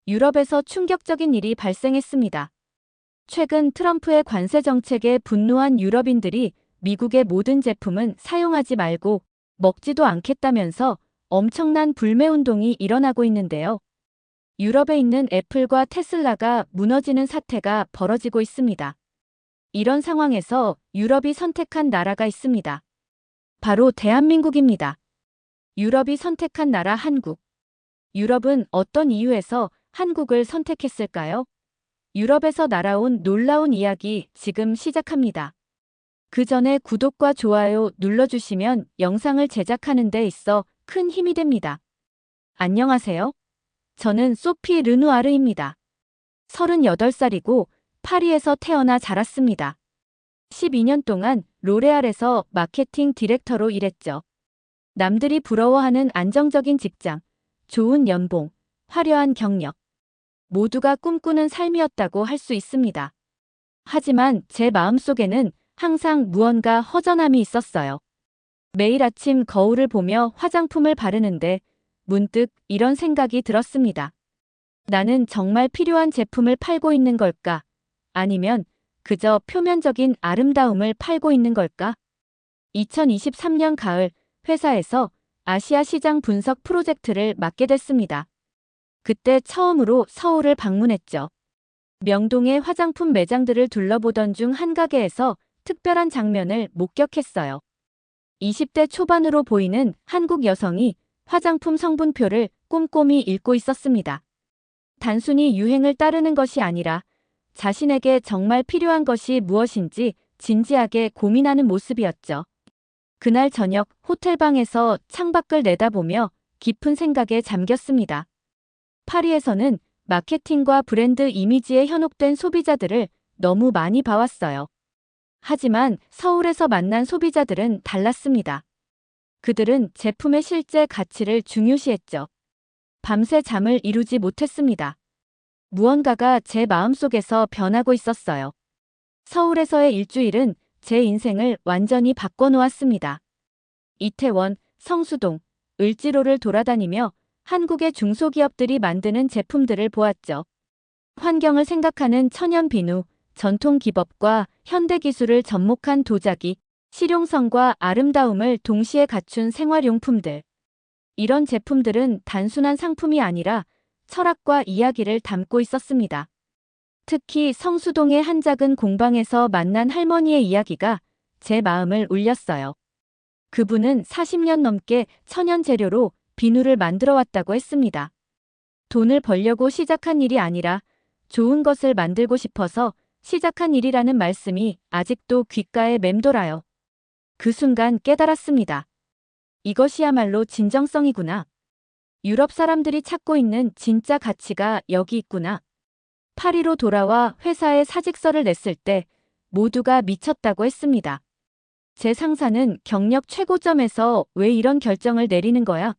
유럽에서 충격적인 일이 발생했습니다. 최근 트럼프의 관세 정책에 분노한 유럽인들이 미국의 모든 제품은 사용하지 말고 먹지도 않겠다면서 엄청난 불매운동이 일어나고 있는데요. 유럽에 있는 애플과 테슬라가 무너지는 사태가 벌어지고 있습니다. 이런 상황에서 유럽이 선택한 나라가 있습니다. 바로 대한민국입니다. 유럽이 선택한 나라 한국. 유럽은 어떤 이유에서 한국을 선택했을까요? 유럽에서 날아온 놀라운 이야기 지금 시작합니다. 그 전에 구독과 좋아요 눌러주시면 영상을 제작하는 데 있어 큰 힘이 됩니다. 안녕하세요. 저는 소피 르누아르입니다. 38살이고 파리에서 태어나 자랐습니다. 12년 동안 로레알에서 마케팅 디렉터로 일했죠. 남들이 부러워하는 안정적인 직장, 좋은 연봉, 화려한 경력. 모두가 꿈꾸는 삶이었다고 할 수 있습니다. 하지만 제 마음속에는 항상 무언가 허전함이 있었어요. 매일 아침 거울을 보며 화장품을 바르는데 문득 이런 생각이 들었습니다. 나는 정말 필요한 제품을 팔고 있는 걸까? 아니면 그저 표면적인 아름다움을 팔고 있는 걸까? 2023년 가을 회사에서 아시아 시장 분석 프로젝트를 맡게 됐습니다. 그때 처음으로 서울을 방문했죠. 명동의 화장품 매장들을 둘러보던 중 한 가게에서 특별한 장면을 목격했어요. 20대 초반으로 보이는 한국 여성이 화장품 성분표를 꼼꼼히 읽고 있었습니다. 단순히 유행을 따르는 것이 아니라 자신에게 정말 필요한 것이 무엇인지 진지하게 고민하는 모습이었죠. 그날 저녁 호텔방에서 창밖을 내다보며 깊은 생각에 잠겼습니다. 파리에서는 마케팅과 브랜드 이미지에 현혹된 소비자들을 너무 많이 봐왔어요. 하지만 서울에서 만난 소비자들은 달랐습니다. 그들은 제품의 실제 가치를 중요시했죠. 밤새 잠을 이루지 못했습니다. 무언가가 제 마음속에서 변하고 있었어요. 서울에서의 일주일은 제 인생을 완전히 바꿔놓았습니다. 이태원, 성수동, 을지로를 돌아다니며 한국의 중소기업들이 만드는 제품들을 보았죠. 환경을 생각하는 천연 비누, 전통 기법과 현대 기술을 접목한 도자기, 실용성과 아름다움을 동시에 갖춘 생활용품들. 이런 제품들은 단순한 상품이 아니라 철학과 이야기를 담고 있었습니다. 특히 성수동의 한 작은 공방에서 만난 할머니의 이야기가 제 마음을 울렸어요. 그분은 40년 넘게 천연 재료로 비누를 만들어 왔다고 했습니다. 돈을 벌려고 시작한 일이 아니라 좋은 것을 만들고 싶어서 시작한 일이라는 말씀이 아직도 귓가에 맴돌아요. 그 순간 깨달았습니다. 이것이야말로 진정성이구나. 유럽 사람들이 찾고 있는 진짜 가치가 여기 있구나. 파리로 돌아와 회사에 사직서를 냈을 때 모두가 미쳤다고 했습니다. 제 상사는 경력 최고점에서 왜 이런 결정을 내리는 거야?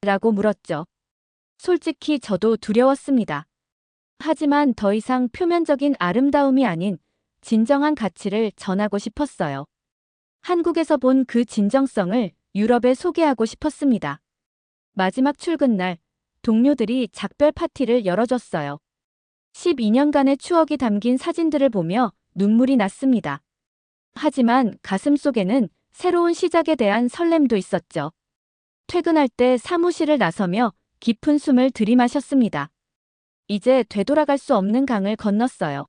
라고 물었죠. 솔직히 저도 두려웠습니다. 하지만 더 이상 표면적인 아름다움이 아닌 진정한 가치를 전하고 싶었어요. 한국에서 본 그 진정성을 유럽에 소개하고 싶었습니다. 마지막 출근 날, 동료들이 작별 파티를 열어줬어요. 12년간의 추억이 담긴 사진들을 보며 눈물이 났습니다. 하지만 가슴속에는 새로운 시작에 대한 설렘도 있었죠. 퇴근할 때 사무실을 나서며 깊은 숨을 들이마셨습니다. 이제 되돌아갈 수 없는 강을 건넜어요.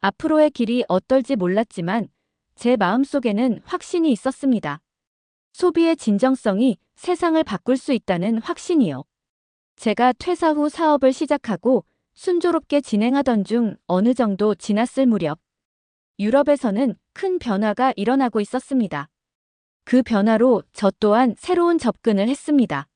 앞으로의 길이 어떨지 몰랐지만 제 마음속에는 확신이 있었습니다. 소비의 진정성이 세상을 바꿀 수 있다는 확신이요. 제가 퇴사 후 사업을 시작하고 순조롭게 진행하던 중 어느 정도 지났을 무렵 유럽에서는 큰 변화가 일어나고 있었습니다. 그 변화로 저 또한 새로운 접근을 했습니다.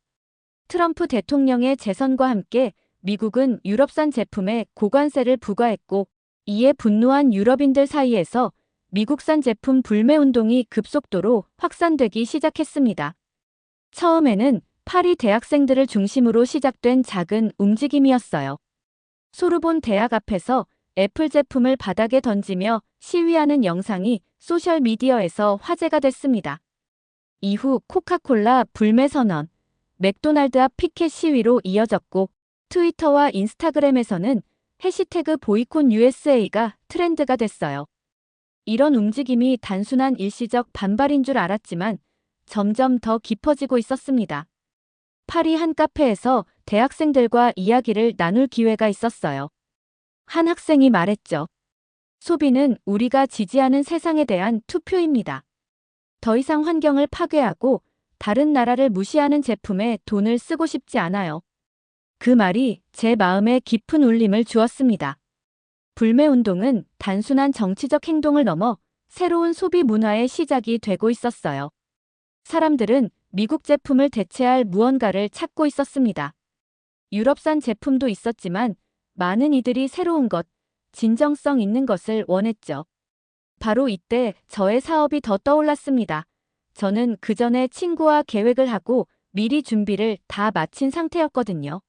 트럼프 대통령의 재선과 함께 미국은 유럽산 제품에 고관세를 부과했고 이에 분노한 유럽인들 사이에서 미국산 제품 불매 운동이 급속도로 확산되기 시작했습니다. 처음에는 파리 대학생들을 중심으로 시작된 작은 움직임이었어요. 소르본 대학 앞에서 애플 제품을 바닥에 던지며 시위하는 영상이 소셜미디어에서 화제가 됐습니다. 이후 코카콜라 불매 선언, 맥도날드 앞 피켓 시위로 이어졌고 트위터와 인스타그램에서는 해시태그 보이콘 USA가 트렌드가 됐어요. 이런 움직임이 단순한 일시적 반발인 줄 알았지만 점점 더 깊어지고 있었습니다. 파리 한 카페에서 대학생들과 이야기를 나눌 기회가 있었어요. 한 학생이 말했죠. 소비는 우리가 지지하는 세상에 대한 투표입니다. 더 이상 환경을 파괴하고 다른 나라를 무시하는 제품에 돈을 쓰고 싶지 않아요. 그 말이 제 마음에 깊은 울림을 주었습니다. 불매운동은 단순한 정치적 행동을 넘어 새로운 소비 문화의 시작이 되고 있었어요. 사람들은 미국 제품을 대체할 무언가를 찾고 있었습니다. 유럽산 제품도 있었지만 많은 이들이 새로운 것, 진정성 있는 것을 원했죠. 바로 이때 저의 사업이 더 떠올랐습니다. 저는 그 전에 친구와 계획을 하고 미리 준비를 다 마친 상태였거든요.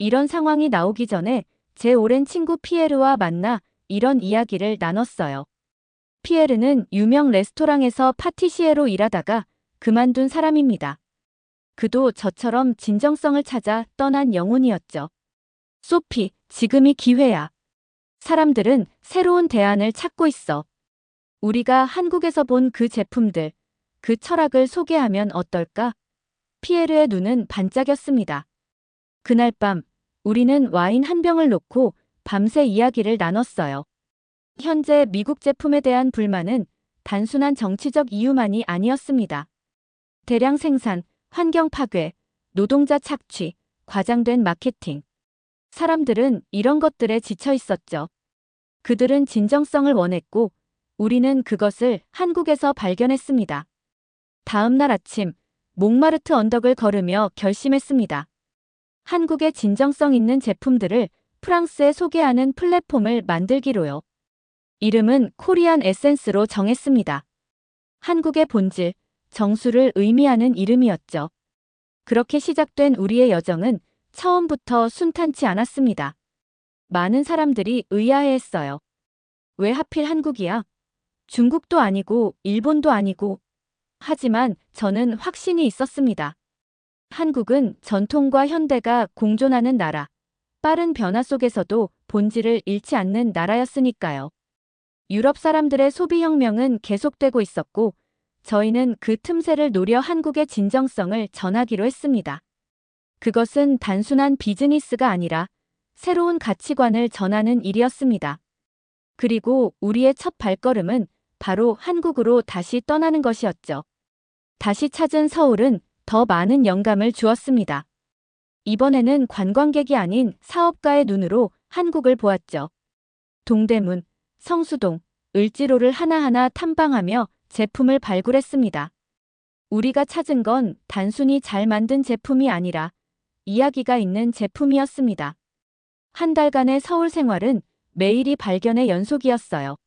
이런 상황이 나오기 전에 제 오랜 친구 피에르와 만나 이런 이야기를 나눴어요. 피에르는 유명 레스토랑에서 파티시에로 일하다가 그만둔 사람입니다. 그도 저처럼 진정성을 찾아 떠난 영혼이었죠. 소피, 지금이 기회야. 사람들은 새로운 대안을 찾고 있어. 우리가 한국에서 본 그 제품들, 그 철학을 소개하면 어떨까? 피에르의 눈은 반짝였습니다. 그날 밤, 우리는 와인 한 병을 놓고 밤새 이야기를 나눴어요. 현재 미국 제품에 대한 불만은 단순한 정치적 이유만이 아니었습니다. 대량 생산, 환경 파괴, 노동자 착취, 과장된 마케팅. 사람들은 이런 것들에 지쳐 있었죠. 그들은 진정성을 원했고 우리는 그것을 한국에서 발견했습니다. 다음 날 아침, 몽마르트 언덕을 걸으며 결심했습니다. 한국의 진정성 있는 제품들을 프랑스에 소개하는 플랫폼을 만들기로요. 이름은 코리안 에센스로 정했습니다. 한국의 본질, 정수를 의미하는 이름이었죠. 그렇게 시작된 우리의 여정은 처음부터 순탄치 않았습니다. 많은 사람들이 의아해했어요. 왜 하필 한국이야? 중국도 아니고 일본도 아니고. 하지만 저는 확신이 있었습니다. 한국은 전통과 현대가 공존하는 나라, 빠른 변화 속에서도 본질을 잃지 않는 나라였으니까요. 유럽 사람들의 소비혁명은 계속되고 있었고 저희는 그 틈새를 노려 한국의 진정성을 전하기로 했습니다. 그것은 단순한 비즈니스가 아니라 새로운 가치관을 전하는 일이었습니다. 그리고 우리의 첫 발걸음은 바로 한국으로 다시 떠나는 것이었죠. 다시 찾은 서울은 더 많은 영감을 주었습니다. 이번에는 관광객이 아닌 사업가의 눈으로 한국을 보았죠. 동대문, 성수동, 을지로를 하나하나 탐방하며 제품을 발굴했습니다. 우리가 찾은 건 단순히 잘 만든 제품이 아니라 이야기가 있는 제품이었습니다. 한 달간의 서울 생활은 매일이 발견의 연속이었어요.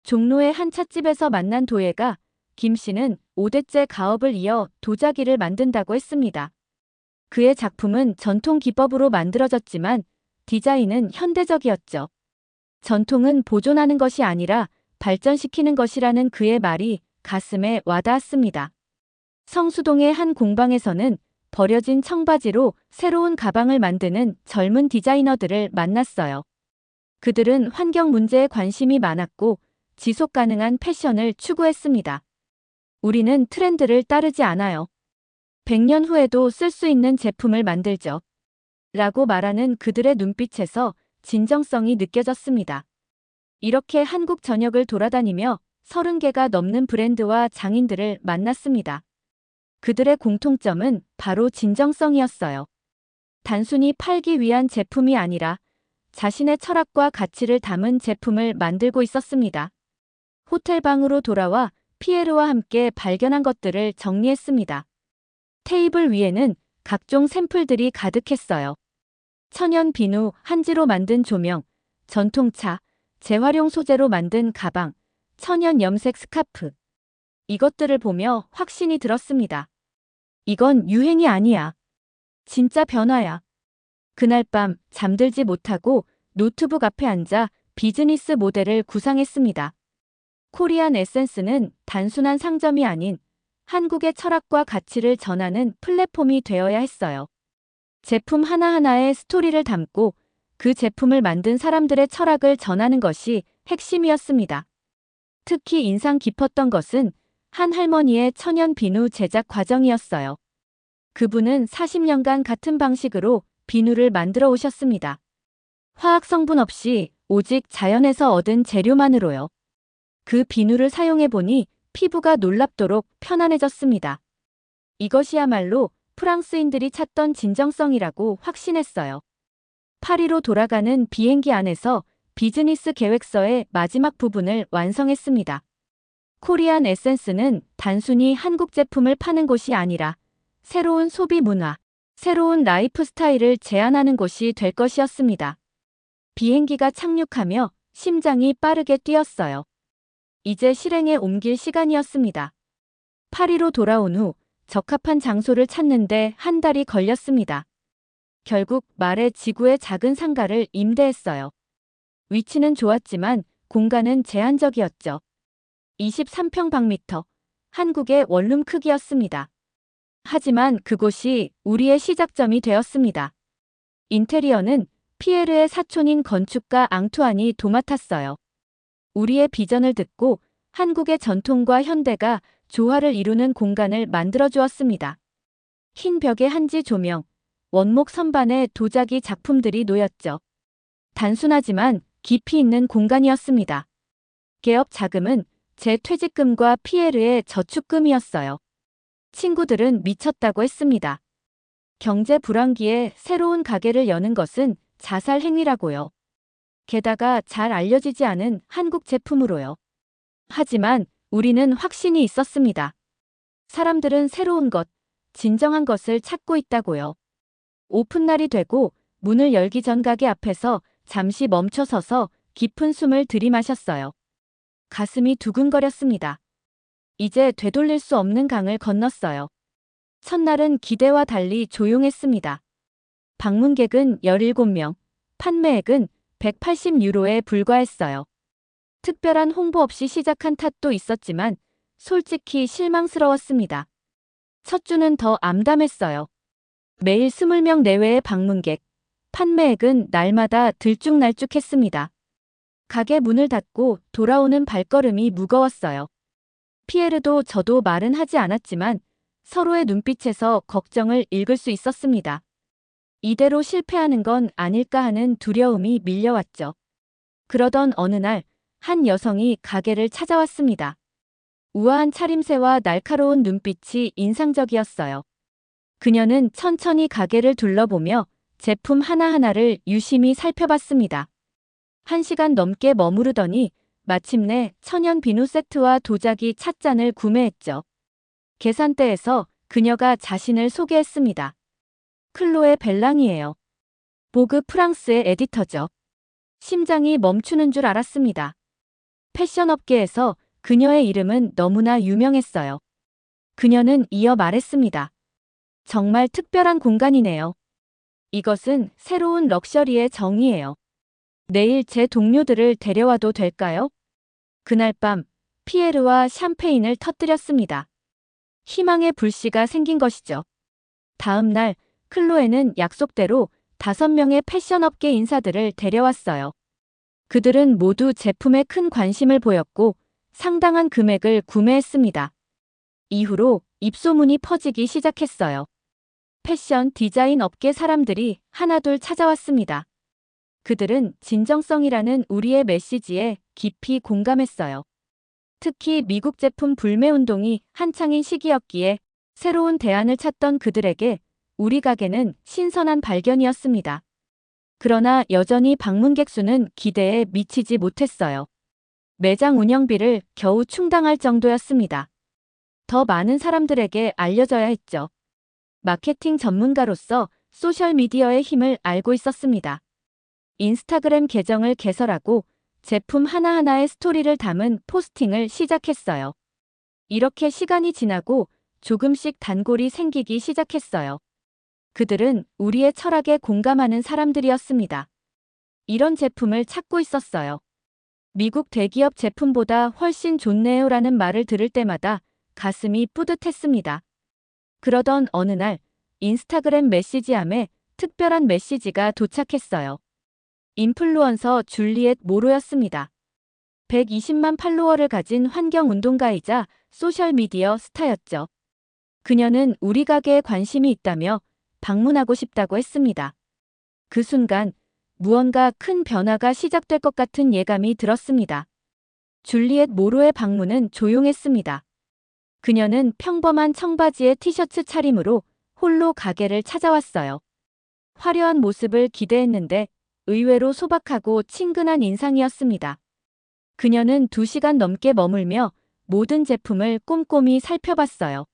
종로의 한 찻집에서 만난 도예가 김 씨는 5대째 가업을 이어 도자기를 만든다고 했습니다. 그의 작품은 전통 기법으로 만들어졌지만 디자인은 현대적이었죠. 전통은 보존하는 것이 아니라 발전시키는 것이라는 그의 말이 가슴에 와닿았습니다. 성수동의 한 공방에서는 버려진 청바지로 새로운 가방을 만드는 젊은 디자이너들을 만났어요. 그들은 환경 문제에 관심이 많았고 지속 가능한 패션을 추구했습니다. 우리는 트렌드를 따르지 않아요. 100년 후에도 쓸 수 있는 제품을 만들죠. 라고 말하는 그들의 눈빛에서 진정성이 느껴졌습니다. 이렇게 한국 전역을 돌아다니며 30개가 넘는 브랜드와 장인들을 만났습니다. 그들의 공통점은 바로 진정성이었어요. 단순히 팔기 위한 제품이 아니라 자신의 철학과 가치를 담은 제품을 만들고 있었습니다. 호텔 방으로 돌아와 피에르와 함께 발견한 것들을 정리했습니다. 테이블 위에는 각종 샘플들이 가득했어요. 천연 비누, 한지로 만든 조명, 전통차, 재활용 소재로 만든 가방, 천연 염색 스카프. 이것들을 보며 확신이 들었습니다. 이건 유행이 아니야. 진짜 변화야. 그날 밤 잠들지 못하고 노트북 앞에 앉아 비즈니스 모델을 구상했습니다. 코리안 에센스는 단순한 상점이 아닌 한국의 철학과 가치를 전하는 플랫폼이 되어야 했어요. 제품 하나하나에 스토리를 담고 그 제품을 만든 사람들의 철학을 전하는 것이 핵심이었습니다. 특히 인상 깊었던 것은 한 할머니의 천연 비누 제작 과정이었어요. 그분은 40년간 같은 방식으로 비누를 만들어 오셨습니다. 화학 성분 없이 오직 자연에서 얻은 재료만으로요. 그 비누를 사용해 보니 피부가 놀랍도록 편안해졌습니다. 이것이야말로 프랑스인들이 찾던 진정성이라고 확신했어요. 파리로 돌아가는 비행기 안에서 비즈니스 계획서의 마지막 부분을 완성했습니다. 코리안 에센스는 단순히 한국 제품을 파는 곳이 아니라 새로운 소비 문화, 새로운 라이프 스타일을 제안하는 곳이 될 것이었습니다. 비행기가 착륙하며 심장이 빠르게 뛰었어요. 이제 실행에 옮길 시간이었습니다. 파리로 돌아온 후 적합한 장소를 찾는데 한 달이 걸렸습니다. 결국 말의 지구의 작은 상가를 임대했어요. 위치는 좋았지만 공간은 제한적이었죠. 23평방미터, 한국의 원룸 크기였습니다. 하지만 그곳이 우리의 시작점이 되었습니다. 인테리어는 피에르의 사촌인 건축가 앙투안이 도맡았어요. 우리의 비전을 듣고 한국의 전통과 현대가 조화를 이루는 공간을 만들어 주었습니다. 흰 벽에 한지 조명, 원목 선반에 도자기 작품들이 놓였죠. 단순하지만 깊이 있는 공간이었습니다. 개업 자금은 제 퇴직금과 피에르의 저축금이었어요. 친구들은 미쳤다고 했습니다. 경제 불황기에 새로운 가게를 여는 것은 자살 행위라고요. 게다가 잘 알려지지 않은 한국 제품으로요. 하지만 우리는 확신이 있었습니다. 사람들은 새로운 것, 진정한 것을 찾고 있다고요. 오픈날이 되고 문을 열기 전 가게 앞에서 잠시 멈춰서서 깊은 숨을 들이마셨어요. 가슴이 두근거렸습니다. 이제 되돌릴 수 없는 강을 건넜어요. 첫날은 기대와 달리 조용했습니다. 방문객은 17명, 판매액은 180유로에 불과했어요. 특별한 홍보 없이 시작한 탓도 있었지만 솔직히 실망스러웠습니다. 첫 주는 더 암담했어요. 매일 20명 내외의 방문객, 판매액은 날마다 들쭉날쭉했습니다. 가게 문을 닫고 돌아오는 발걸음이 무거웠어요. 피에르도 저도 말은 하지 않았지만 서로의 눈빛에서 걱정을 읽을 수 있었습니다. 이대로 실패하는 건 아닐까 하는 두려움이 밀려왔죠. 그러던 어느 날, 한 여성이 가게를 찾아왔습니다. 우아한 차림새와 날카로운 눈빛이 인상적이었어요. 그녀는 천천히 가게를 둘러보며 제품 하나하나를 유심히 살펴봤습니다. 1시간 넘게 머무르더니 마침내 천연 비누 세트와 도자기 찻잔을 구매했죠. 계산대에서 그녀가 자신을 소개했습니다. 클로에 벨랑이에요. 보그 프랑스의 에디터죠. 심장이 멈추는 줄 알았습니다. 패션 업계에서 그녀의 이름은 너무나 유명했어요. 그녀는 이어 말했습니다. 정말 특별한 공간이네요. 이것은 새로운 럭셔리의 정의예요. 내일 제 동료들을 데려와도 될까요? 그날 밤 피에르와 샴페인을 터뜨렸습니다. 희망의 불씨가 생긴 것이죠. 다음 날 클로에는 약속대로 5명의 패션업계 인사들을 데려왔어요. 그들은 모두 제품에 큰 관심을 보였고 상당한 금액을 구매했습니다. 이후로 입소문이 퍼지기 시작했어요. 패션 디자인 업계 사람들이 하나둘 찾아왔습니다. 그들은 진정성이라는 우리의 메시지에 깊이 공감했어요. 특히 미국 제품 불매 운동이 한창인 시기였기에 새로운 대안을 찾던 그들에게 우리 가게는 신선한 발견이었습니다. 그러나 여전히 방문객 수는 기대에 미치지 못했어요. 매장 운영비를 겨우 충당할 정도였습니다. 더 많은 사람들에게 알려져야 했죠. 마케팅 전문가로서 소셜미디어의 힘을 알고 있었습니다. 인스타그램 계정을 개설하고 제품 하나하나의 스토리를 담은 포스팅을 시작했어요. 이렇게 시간이 지나고 조금씩 단골이 생기기 시작했어요. 그들은 우리의 철학에 공감하는 사람들이었습니다. 이런 제품을 찾고 있었어요. 미국 대기업 제품보다 훨씬 좋네요라는 말을 들을 때마다 가슴이 뿌듯했습니다. 그러던 어느 날 인스타그램 메시지함에 특별한 메시지가 도착했어요. 인플루언서 줄리엣 모로였습니다. 120만 팔로워를 가진 환경운동가이자 소셜미디어 스타였죠. 그녀는 우리 가게에 관심이 있다며 방문하고 싶다고 했습니다. 그 순간 무언가 큰 변화가 시작될 것 같은 예감이 들었습니다. 줄리엣 모로의 방문은 조용했습니다. 그녀는 평범한 청바지에 티셔츠 차림으로 홀로 가게를 찾아왔어요. 화려한 모습을 기대했는데 의외로 소박하고 친근한 인상이었습니다. 그녀는 2시간 넘게 머물며 모든 제품을 꼼꼼히 살펴봤어요.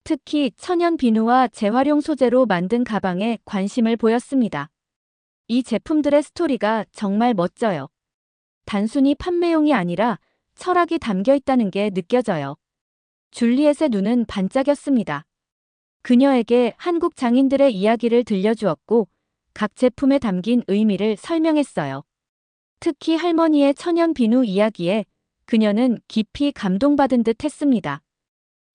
특히 천연 비누와 재활용 소재로 만든 가방에 관심을 보였습니다. 이 제품들의 스토리가 정말 멋져요. 단순히 판매용이 아니라 철학이 담겨 있다는 게 느껴져요. 줄리엣의 눈은 반짝였습니다. 그녀에게 한국 장인들의 이야기를 들려주었고 각 제품에 담긴 의미를 설명했어요. 특히 할머니의 천연 비누 이야기에 그녀는 깊이 감동받은 듯 했습니다.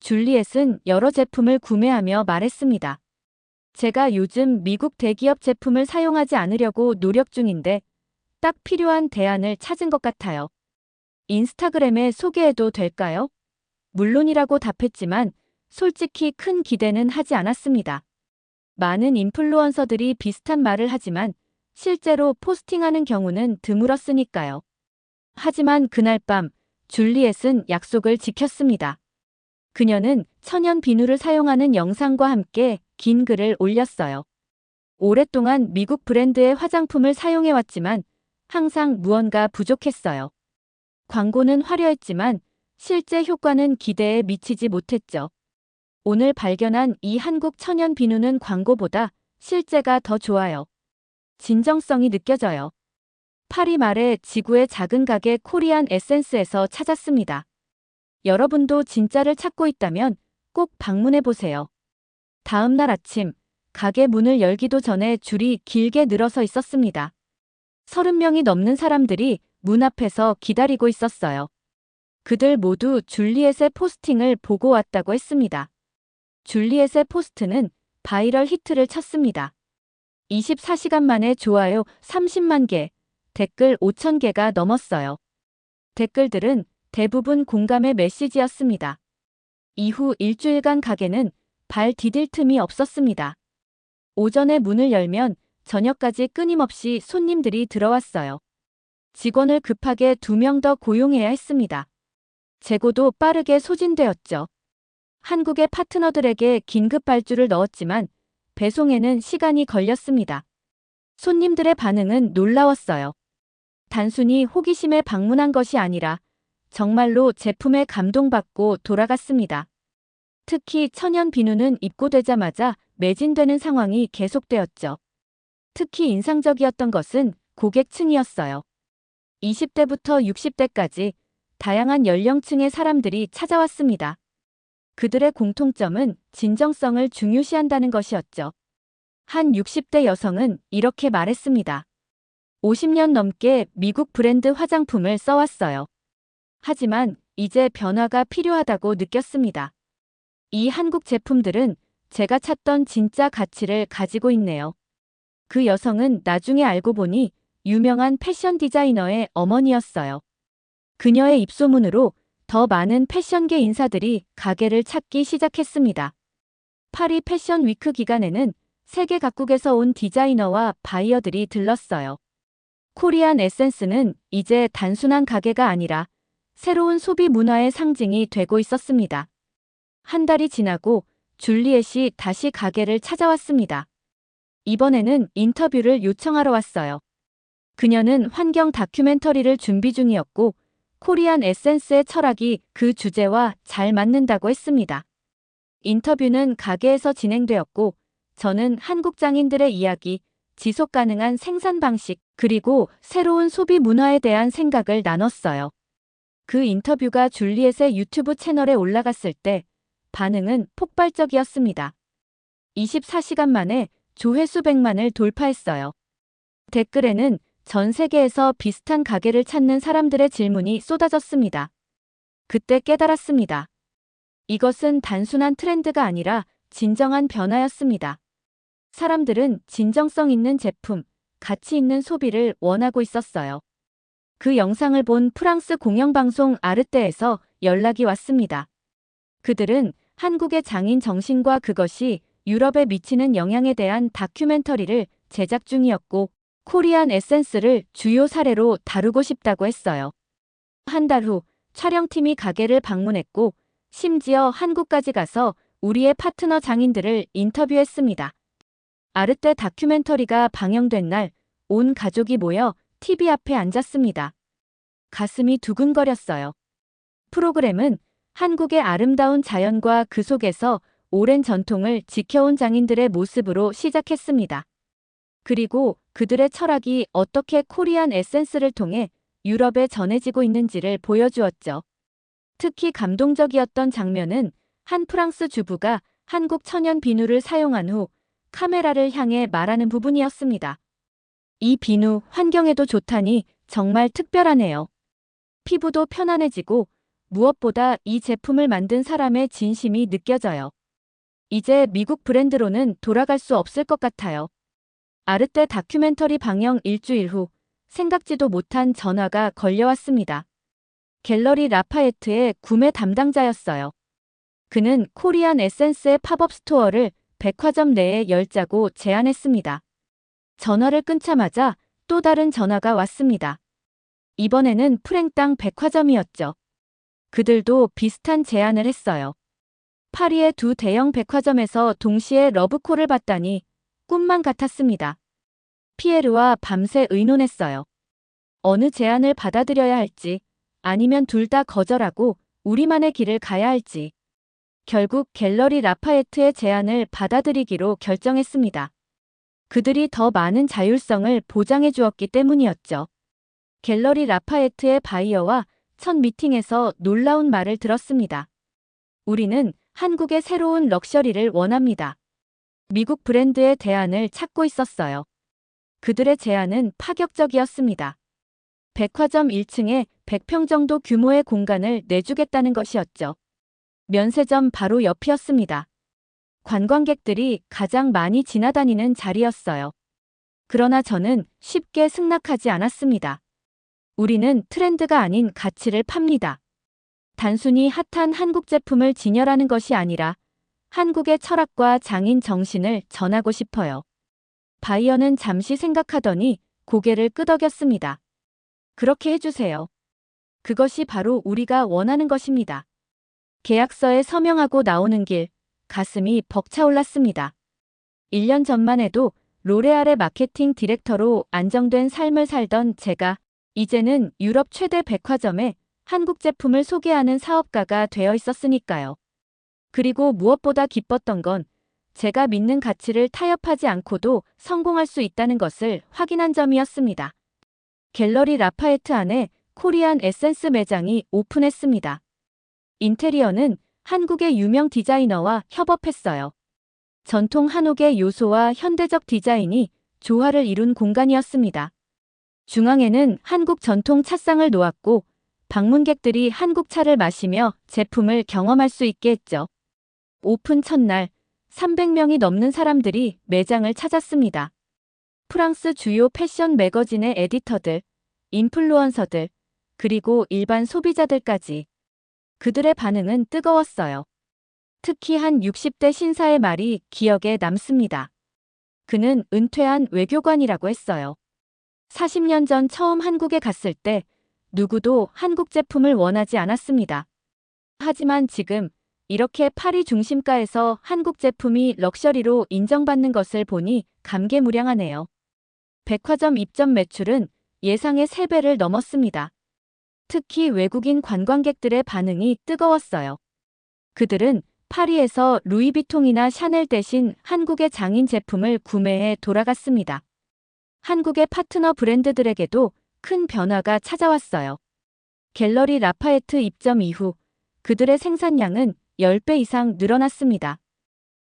줄리엣은 여러 제품을 구매하며 말했습니다. 제가 요즘 미국 대기업 제품을 사용하지 않으려고 노력 중인데 딱 필요한 대안을 찾은 것 같아요. 인스타그램에 소개해도 될까요? 물론이라고 답했지만 솔직히 큰 기대는 하지 않았습니다. 많은 인플루언서들이 비슷한 말을 하지만 실제로 포스팅하는 경우는 드물었으니까요. 하지만 그날 밤 줄리엣은 약속을 지켰습니다. 그녀는 천연 비누를 사용하는 영상과 함께 긴 글을 올렸어요. 오랫동안 미국 브랜드의 화장품을 사용해왔지만 항상 무언가 부족했어요. 광고는 화려했지만 실제 효과는 기대에 미치지 못했죠. 오늘 발견한 이 한국 천연 비누는 광고보다 실제가 더 좋아요. 진정성이 느껴져요. 파리 말에 지구의 작은 가게 코리안 에센스에서 찾았습니다. 여러분도 진짜를 찾고 있다면 꼭 방문해 보세요. 다음 날 아침, 가게 문을 열기도 전에 줄이 길게 늘어서 있었습니다. 30명이 넘는 사람들이 문 앞에서 기다리고 있었어요. 그들 모두 줄리엣의 포스팅을 보고 왔다고 했습니다. 줄리엣의 포스트는 바이럴 히트를 쳤습니다. 24시간 만에 좋아요 30만 개, 댓글 5천 개가 넘었어요. 댓글들은 대부분 공감의 메시지였습니다. 이후 일주일간 가게는 발 디딜 틈이 없었습니다. 오전에 문을 열면 저녁까지 끊임없이 손님들이 들어왔어요. 직원을 급하게 2명 더 고용해야 했습니다. 재고도 빠르게 소진되었죠. 한국의 파트너들에게 긴급 발주를 넣었지만 배송에는 시간이 걸렸습니다. 손님들의 반응은 놀라웠어요. 단순히 호기심에 방문한 것이 아니라 정말로 제품에 감동받고 돌아갔습니다. 특히 천연 비누는 입고되자마자 매진되는 상황이 계속되었죠. 특히 인상적이었던 것은 고객층이었어요. 20대부터 60대까지 다양한 연령층의 사람들이 찾아왔습니다. 그들의 공통점은 진정성을 중요시한다는 것이었죠. 한 60대 여성은 이렇게 말했습니다. 50년 넘게 미국 브랜드 화장품을 써왔어요. 하지만 이제 변화가 필요하다고 느꼈습니다. 이 한국 제품들은 제가 찾던 진짜 가치를 가지고 있네요. 그 여성은 나중에 알고 보니 유명한 패션 디자이너의 어머니였어요. 그녀의 입소문으로 더 많은 패션계 인사들이 가게를 찾기 시작했습니다. 파리 패션 위크 기간에는 세계 각국에서 온 디자이너와 바이어들이 들렀어요. 코리안 에센스는 이제 단순한 가게가 아니라 새로운 소비 문화의 상징이 되고 있었습니다. 한 달이 지나고 줄리엣이 다시 가게를 찾아왔습니다. 이번에는 인터뷰를 요청하러 왔어요. 그녀는 환경 다큐멘터리를 준비 중이었고 코리안 에센스의 철학이 그 주제와 잘 맞는다고 했습니다. 인터뷰는 가게에서 진행되었고 저는 한국 장인들의 이야기, 지속 가능한 생산 방식, 그리고 새로운 소비 문화에 대한 생각을 나눴어요. 그 인터뷰가 줄리엣의 유튜브 채널에 올라갔을 때 반응은 폭발적이었습니다. 24시간 만에 조회수 100만을 돌파했어요. 댓글에는 전 세계에서 비슷한 가게를 찾는 사람들의 질문이 쏟아졌습니다. 그때 깨달았습니다. 이것은 단순한 트렌드가 아니라 진정한 변화였습니다. 사람들은 진정성 있는 제품, 가치 있는 소비를 원하고 있었어요. 그 영상을 본 프랑스 공영방송 아르떼에서 연락이 왔습니다. 그들은 한국의 장인 정신과 그것이 유럽에 미치는 영향에 대한 다큐멘터리를 제작 중이었고, 코리안 에센스를 주요 사례로 다루고 싶다고 했어요. 한 달 후 촬영팀이 가게를 방문했고, 심지어 한국까지 가서 우리의 파트너 장인들을 인터뷰했습니다. 아르떼 다큐멘터리가 방영된 날, 온 가족이 모여 TV 앞에 앉았습니다. 가슴이 두근거렸어요. 프로그램은 한국의 아름다운 자연과 그 속에서 오랜 전통을 지켜온 장인들의 모습으로 시작했습니다. 그리고 그들의 철학이 어떻게 코리안 에센스를 통해 유럽에 전해지고 있는지를 보여주었죠. 특히 감동적이었던 장면은 한 프랑스 주부가 한국 천연 비누를 사용한 후 카메라를 향해 말하는 부분이었습니다. 이 비누 환경에도 좋다니 정말 특별하네요. 피부도 편안해지고 무엇보다 이 제품을 만든 사람의 진심이 느껴져요. 이제 미국 브랜드로는 돌아갈 수 없을 것 같아요. 아르떼 다큐멘터리 방영 일주일 후 생각지도 못한 전화가 걸려왔습니다. 갤러리 라파에트의 구매 담당자였어요. 그는 코리안 에센스의 팝업 스토어를 백화점 내에 열자고 제안했습니다. 전화를 끊자마자 또 다른 전화가 왔습니다. 이번에는 프랭땅 백화점이었죠. 그들도 비슷한 제안을 했어요. 파리의 두 대형 백화점에서 동시에 러브콜을 받다니 꿈만 같았습니다. 피에르와 밤새 의논했어요. 어느 제안을 받아들여야 할지, 아니면 둘 다 거절하고 우리만의 길을 가야 할지. 결국 갤러리 라파에트의 제안을 받아들이기로 결정했습니다. 그들이 더 많은 자율성을 보장해 주었기 때문이었죠. 갤러리 라파에트의 바이어와 첫 미팅에서 놀라운 말을 들었습니다. 우리는 한국의 새로운 럭셔리를 원합니다. 미국 브랜드의 대안을 찾고 있었어요. 그들의 제안은 파격적이었습니다. 백화점 1층에 100평 정도 규모의 공간을 내주겠다는 것이었죠. 면세점 바로 옆이었습니다. 관광객들이 가장 많이 지나다니는 자리였어요. 그러나 저는 쉽게 승낙하지 않았습니다. 우리는 트렌드가 아닌 가치를 팝니다. 단순히 핫한 한국 제품을 진열하는 것이 아니라 한국의 철학과 장인 정신을 전하고 싶어요. 바이어는 잠시 생각하더니 고개를 끄덕였습니다. 그렇게 해주세요. 그것이 바로 우리가 원하는 것입니다. 계약서에 서명하고 나오는 길, 가슴이 벅차올랐습니다. 1년 전만 해도 로레알의 마케팅 디렉터로 안정된 삶을 살던 제가 이제는 유럽 최대 백화점에 한국 제품을 소개하는 사업가가 되어 있었으니까요. 그리고 무엇보다 기뻤던 건 제가 믿는 가치를 타협하지 않고도 성공할 수 있다는 것을 확인한 점이었습니다. 갤러리 라파에트 안에 코리안 에센스 매장이 오픈했습니다. 인테리어는 한국의 유명 디자이너와 협업했어요. 전통 한옥의 요소와 현대적 디자인이 조화를 이룬 공간이었습니다. 중앙에는 한국 전통 찻상을 놓았고 방문객들이 한국 차를 마시며 제품을 경험할 수 있게 했죠. 오픈 첫날 300명이 넘는 사람들이 매장을 찾았습니다. 프랑스 주요 패션 매거진의 에디터들, 인플루언서들, 그리고 일반 소비자들까지. 그들의 반응은 뜨거웠어요. 특히 한 60대 신사의 말이 기억에 남습니다. 그는 은퇴한 외교관이라고 했어요. 40년 전 처음 한국에 갔을 때 누구도 한국 제품을 원하지 않았습니다. 하지만 지금 이렇게 파리 중심가에서 한국 제품이 럭셔리로 인정받는 것을 보니 감개무량하네요. 백화점 입점 매출은 예상의 3배를 넘었습니다. 특히 외국인 관광객들의 반응이 뜨거웠어요. 그들은 파리에서 루이비통이나 샤넬 대신 한국의 장인 제품을 구매해 돌아갔습니다. 한국의 파트너 브랜드들에게도 큰 변화가 찾아왔어요. 갤러리 라파에트 입점 이후 그들의 생산량은 10배 이상 늘어났습니다.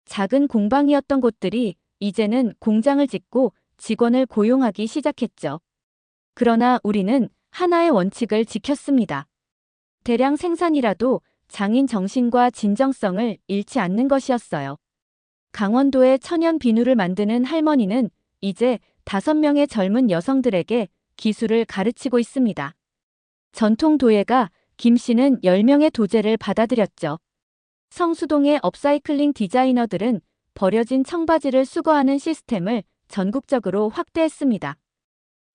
작은 공방이었던 곳들이 이제는 공장을 짓고 직원을 고용하기 시작했죠. 그러나 우리는 하나의 원칙을 지켰습니다. 대량 생산이라도 장인 정신과 진정성을 잃지 않는 것이었어요. 강원도의 천연 비누를 만드는 할머니는 이제 5명의 젊은 여성들에게 기술을 가르치고 있습니다. 전통 도예가 김 씨는 10명의 도제를 받아들였죠. 성수동의 업사이클링 디자이너들은 버려진 청바지를 수거하는 시스템을 전국적으로 확대했습니다.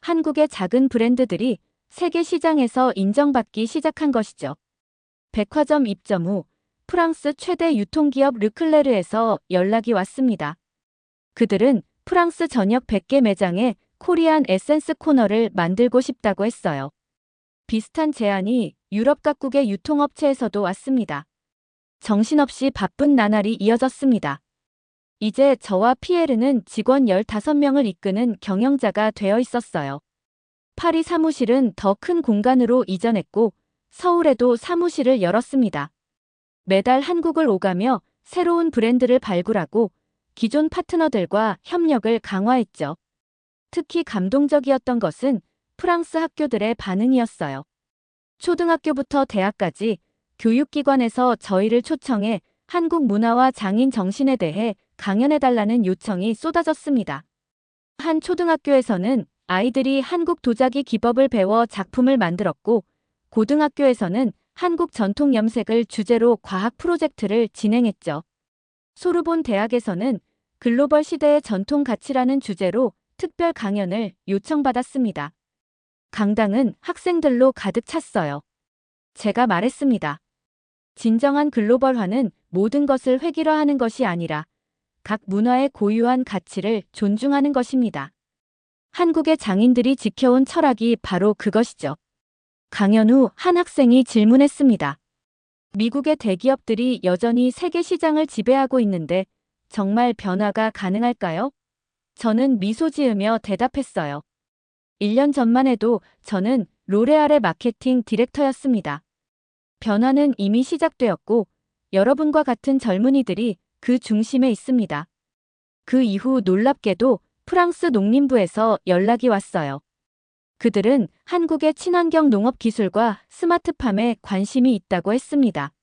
한국의 작은 브랜드들이 세계 시장에서 인정받기 시작한 것이죠. 백화점 입점 후 프랑스 최대 유통기업 르클레르에서 연락이 왔습니다. 그들은 프랑스 전역 100개 매장에 코리안 에센스 코너를 만들고 싶다고 했어요. 비슷한 제안이 유럽 각국의 유통업체에서도 왔습니다. 정신없이 바쁜 나날이 이어졌습니다. 이제 저와 피에르는 직원 15명을 이끄는 경영자가 되어 있었어요. 파리 사무실은 더 큰 공간으로 이전했고 서울에도 사무실을 열었습니다. 매달 한국을 오가며 새로운 브랜드를 발굴하고 기존 파트너들과 협력을 강화했죠. 특히 감동적이었던 것은 프랑스 학교들의 반응이었어요. 초등학교부터 대학까지 교육기관에서 저희를 초청해 한국 문화와 장인 정신에 대해 강연해달라는 요청이 쏟아졌습니다. 한 초등학교에서는 아이들이 한국 도자기 기법을 배워 작품을 만들었고, 고등학교에서는 한국 전통 염색을 주제로 과학 프로젝트를 진행했죠. 소르본 대학에서는 글로벌 시대의 전통 가치라는 주제로 특별 강연을 요청받았습니다. 강당은 학생들로 가득 찼어요. 제가 말했습니다. 진정한 글로벌화는 모든 것을 획일화하는 것이 아니라 각 문화의 고유한 가치를 존중하는 것입니다. 한국의 장인들이 지켜온 철학이 바로 그것이죠. 강연 후 한 학생이 질문했습니다. 미국의 대기업들이 여전히 세계 시장을 지배하고 있는데 정말 변화가 가능할까요? 저는 미소 지으며 대답했어요. 1년 전만 해도 저는 로레알의 마케팅 디렉터였습니다. 변화는 이미 시작되었고 여러분과 같은 젊은이들이 그 중심에 있습니다. 그 이후 놀랍게도 프랑스 농림부에서 연락이 왔어요. 그들은 한국의 친환경 농업 기술과 스마트팜에 관심이 있다고 했습니다.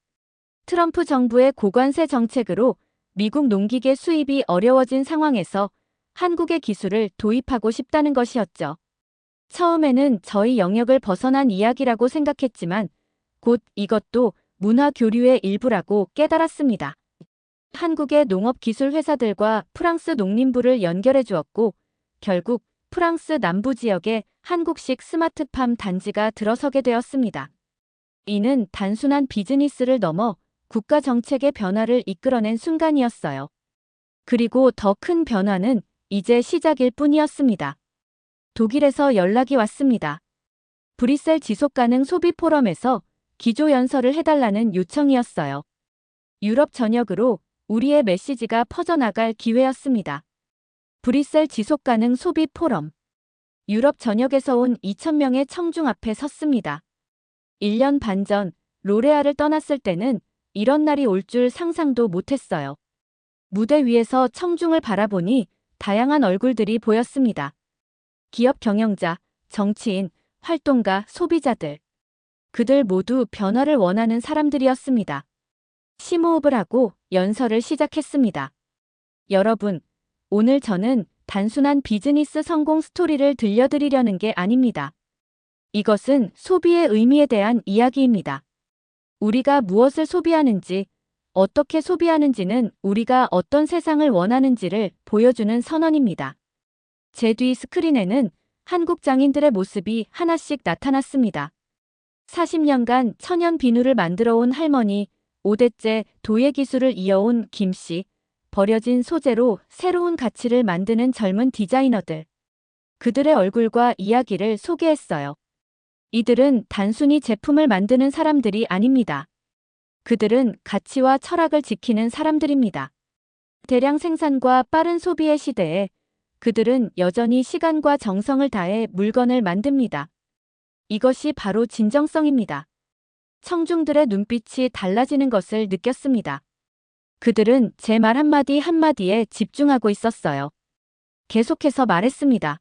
트럼프 정부의 고관세 정책으로 미국 농기계 수입이 어려워진 상황에서 한국의 기술을 도입하고 싶다는 것이었죠. 처음에는 저희 영역을 벗어난 이야기라고 생각했지만 곧 이것도 문화 교류의 일부라고 깨달았습니다. 한국의 농업기술 회사들과 프랑스 농림부를 연결해 주었고 결국 프랑스 남부 지역에 한국식 스마트팜 단지가 들어서게 되었습니다. 이는 단순한 비즈니스를 넘어 국가 정책의 변화를 이끌어낸 순간이었어요. 그리고 더 큰 변화는 이제 시작일 뿐이었습니다. 독일에서 연락이 왔습니다. 브뤼셀 지속가능 소비 포럼에서 기조연설을 해달라는 요청이었어요. 유럽 전역으로 우리의 메시지가 퍼져나갈 기회였습니다. 브뤼셀 지속가능 소비 포럼. 유럽 전역에서 온 2,000명의 청중 앞에 섰습니다. 1년 반 전 로레알을 떠났을 때는 이런 날이 올 줄 상상도 못했어요. 무대 위에서 청중을 바라보니 다양한 얼굴들이 보였습니다. 기업 경영자, 정치인, 활동가, 소비자들. 그들 모두 변화를 원하는 사람들이었습니다. 심호흡을 하고 연설을 시작했습니다. 여러분, 오늘 저는 단순한 비즈니스 성공 스토리를 들려드리려는 게 아닙니다. 이것은 소비의 의미에 대한 이야기입니다. 우리가 무엇을 소비하는지, 어떻게 소비하는지는 우리가 어떤 세상을 원하는지를 보여주는 선언입니다. 제 뒤 스크린에는 한국 장인들의 모습이 하나씩 나타났습니다. 40년간 천연 비누를 만들어 온 할머니, 5대째 도예 기술을 이어온 김 씨, 버려진 소재로 새로운 가치를 만드는 젊은 디자이너들. 그들의 얼굴과 이야기를 소개했어요. 이들은 단순히 제품을 만드는 사람들이 아닙니다. 그들은 가치와 철학을 지키는 사람들입니다. 대량 생산과 빠른 소비의 시대에 그들은 여전히 시간과 정성을 다해 물건을 만듭니다. 이것이 바로 진정성입니다. 청중들의 눈빛이 달라지는 것을 느꼈습니다. 그들은 제 말 한마디 한마디에 집중하고 있었어요. 계속해서 말했습니다.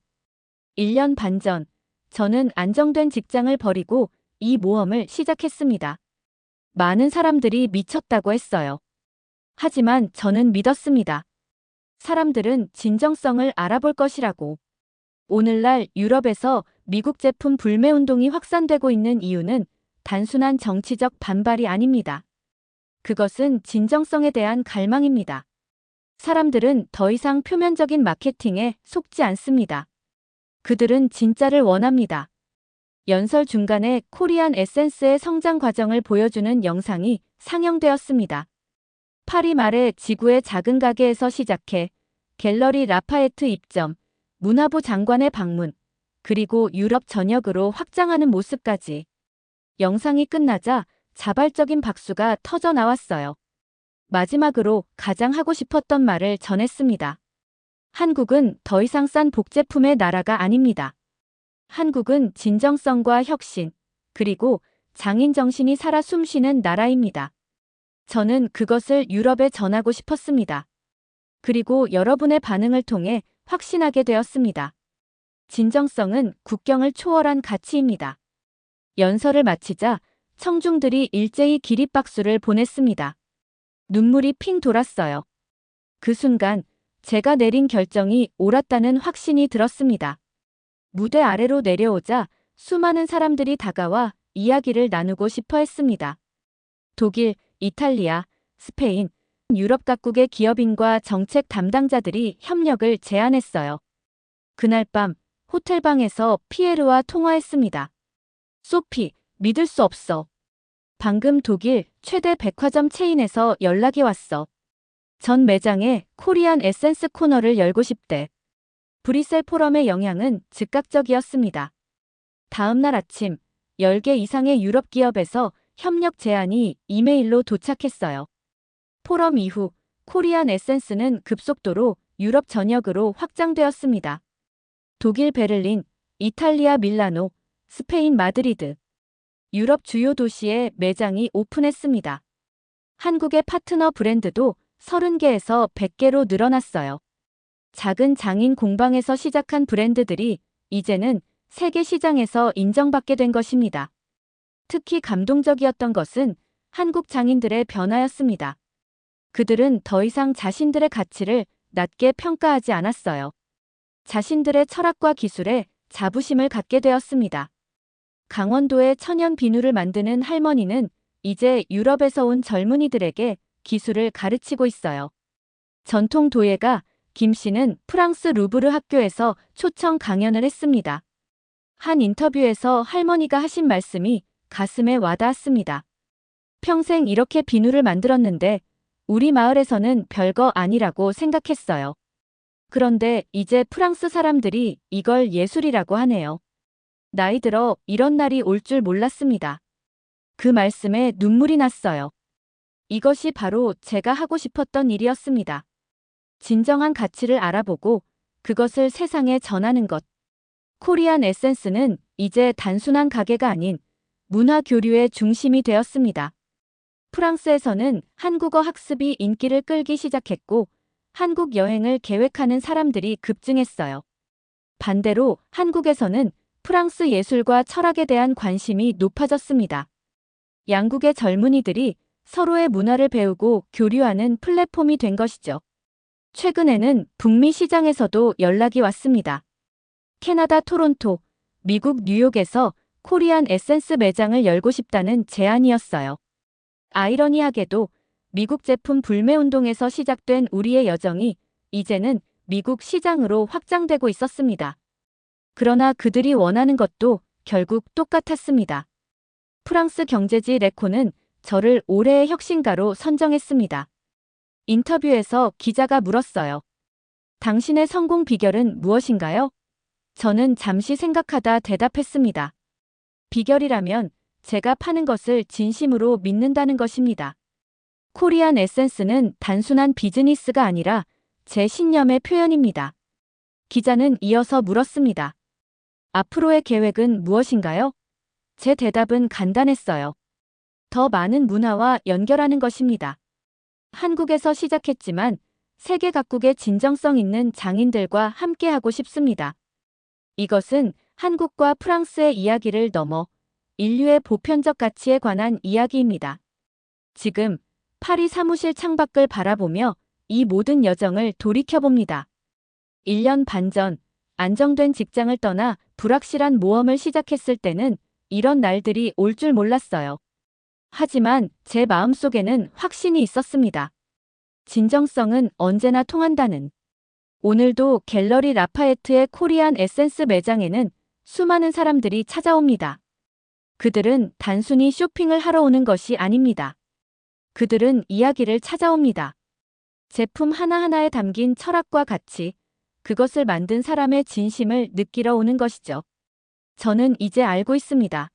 1년 반 전, 저는 안정된 직장을 버리고 이 모험을 시작했습니다. 많은 사람들이 미쳤다고 했어요. 하지만 저는 믿었습니다. 사람들은 진정성을 알아볼 것이라고. 오늘날 유럽에서 미국 제품 불매 운동이 확산되고 있는 이유는 단순한 정치적 반발이 아닙니다. 그것은 진정성에 대한 갈망입니다. 사람들은 더 이상 표면적인 마케팅에 속지 않습니다. 그들은 진짜를 원합니다. 연설 중간에 코리안 에센스의 성장 과정을 보여주는 영상이 상영되었습니다. 파리 말의 지구의 작은 가게에서 시작해 갤러리 라파에트 입점, 문화부 장관의 방문, 그리고 유럽 전역으로 확장하는 모습까지. 영상이 끝나자 자발적인 박수가 터져 나왔어요. 마지막으로 가장 하고 싶었던 말을 전했습니다. 한국은 더 이상 싼 복제품의 나라가 아닙니다. 한국은 진정성과 혁신, 그리고 장인 정신이 살아 숨쉬는 나라입니다. 저는 그것을 유럽에 전하고 싶었습니다. 그리고 여러분의 반응을 통해 확신하게 되었습니다. 진정성은 국경을 초월한 가치입니다. 연설을 마치자 청중들이 일제히 기립박수를 보냈습니다. 눈물이 핑 돌았어요. 그 순간 제가 내린 결정이 옳았다는 확신이 들었습니다. 무대 아래로 내려오자 수많은 사람들이 다가와 이야기를 나누고 싶어 했습니다. 독일, 이탈리아, 스페인, 유럽 각국의 기업인과 정책 담당자들이 협력을 제안했어요. 그날 밤 호텔방에서 피에르와 통화했습니다. 소피, 믿을 수 없어. 방금 독일 최대 백화점 체인에서 연락이 왔어. 전 매장에 코리안 에센스 코너를 열고 싶대. 브뤼셀 포럼의 영향은 즉각적이었습니다. 다음 날 아침 10개 이상의 유럽 기업에서 협력 제안이 이메일로 도착했어요. 포럼 이후 코리안 에센스는 급속도로 유럽 전역으로 확장되었습니다. 독일 베를린, 이탈리아 밀라노, 스페인 마드리드, 유럽 주요 도시에 매장이 오픈했습니다. 한국의 파트너 브랜드도 30개에서 100개로 늘어났어요. 작은 장인 공방에서 시작한 브랜드들이 이제는 세계 시장에서 인정받게 된 것입니다. 특히 감동적이었던 것은 한국 장인들의 변화였습니다. 그들은 더 이상 자신들의 가치를 낮게 평가하지 않았어요. 자신들의 철학과 기술에 자부심을 갖게 되었습니다. 강원도의 천연 비누를 만드는 할머니는 이제 유럽에서 온 젊은이들에게 기술을 가르치고 있어요. 전통 도예가 김 씨는 프랑스 루브르 학교에서 초청 강연을 했습니다. 한 인터뷰에서 할머니가 하신 말씀이 가슴에 와닿았습니다. 평생 이렇게 비누를 만들었는데 우리 마을에서는 별거 아니라고 생각했어요. 그런데 이제 프랑스 사람들이 이걸 예술이라고 하네요. 나이 들어 이런 날이 올 줄 몰랐습니다. 그 말씀에 눈물이 났어요. 이것이 바로 제가 하고 싶었던 일이었습니다. 진정한 가치를 알아보고 그것을 세상에 전하는 것. 코리안 에센스는 이제 단순한 가게가 아닌 문화 교류의 중심이 되었습니다. 프랑스에서는 한국어 학습이 인기를 끌기 시작했고 한국 여행을 계획하는 사람들이 급증했어요. 반대로 한국에서는 프랑스 예술과 철학에 대한 관심이 높아졌습니다. 양국의 젊은이들이 서로의 문화를 배우고 교류하는 플랫폼이 된 것이죠. 최근에는 북미 시장에서도 연락이 왔습니다. 캐나다 토론토, 미국 뉴욕에서 코리안 에센스 매장을 열고 싶다는 제안이었어요. 아이러니하게도 미국 제품 불매 운동에서 시작된 우리의 여정이 이제는 미국 시장으로 확장되고 있었습니다. 그러나 그들이 원하는 것도 결국 똑같았습니다. 프랑스 경제지 레코는 저를 올해의 혁신가로 선정했습니다. 인터뷰에서 기자가 물었어요. 당신의 성공 비결은 무엇인가요? 저는 잠시 생각하다 대답했습니다. 비결이라면 제가 파는 것을 진심으로 믿는다는 것입니다. 코리안 에센스는 단순한 비즈니스가 아니라 제 신념의 표현입니다. 기자는 이어서 물었습니다. 앞으로의 계획은 무엇인가요? 제 대답은 간단했어요. 더 많은 문화와 연결하는 것입니다. 한국에서 시작했지만 세계 각국의 진정성 있는 장인들과 함께하고 싶습니다. 이것은 한국과 프랑스의 이야기를 넘어 인류의 보편적 가치에 관한 이야기입니다. 지금 파리 사무실 창밖을 바라보며 이 모든 여정을 돌이켜봅니다. 1년 반 전, 안정된 직장을 떠나 불확실한 모험을 시작했을 때는 이런 날들이 올 줄 몰랐어요. 하지만 제 마음속에는 확신이 있었습니다. 진정성은 언제나 통한다는. 오늘도 갤러리 라파에트의 코리안 에센스 매장에는 수많은 사람들이 찾아옵니다. 그들은 단순히 쇼핑을 하러 오는 것이 아닙니다. 그들은 이야기를 찾아옵니다. 제품 하나하나에 담긴 철학과 가치, 그것을 만든 사람의 진심을 느끼러 오는 것이죠. 저는 이제 알고 있습니다.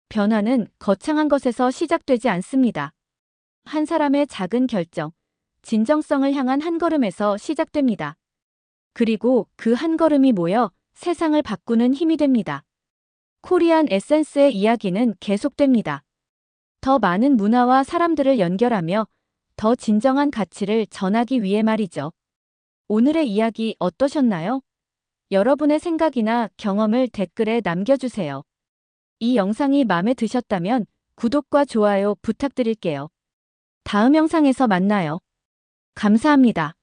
변화는 거창한 것에서 시작되지 않습니다. 한 사람의 작은 결정, 진정성을 향한 한 걸음에서 시작됩니다. 그리고 그 한 걸음이 모여 세상을 바꾸는 힘이 됩니다. 코리안 에센스의 이야기는 계속됩니다. 더 많은 문화와 사람들을 연결하며 더 진정한 가치를 전하기 위해 말이죠. 오늘의 이야기 어떠셨나요? 여러분의 생각이나 경험을 댓글에 남겨주세요. 이 영상이 마음에 드셨다면 구독과 좋아요 부탁드릴게요. 다음 영상에서 만나요. 감사합니다.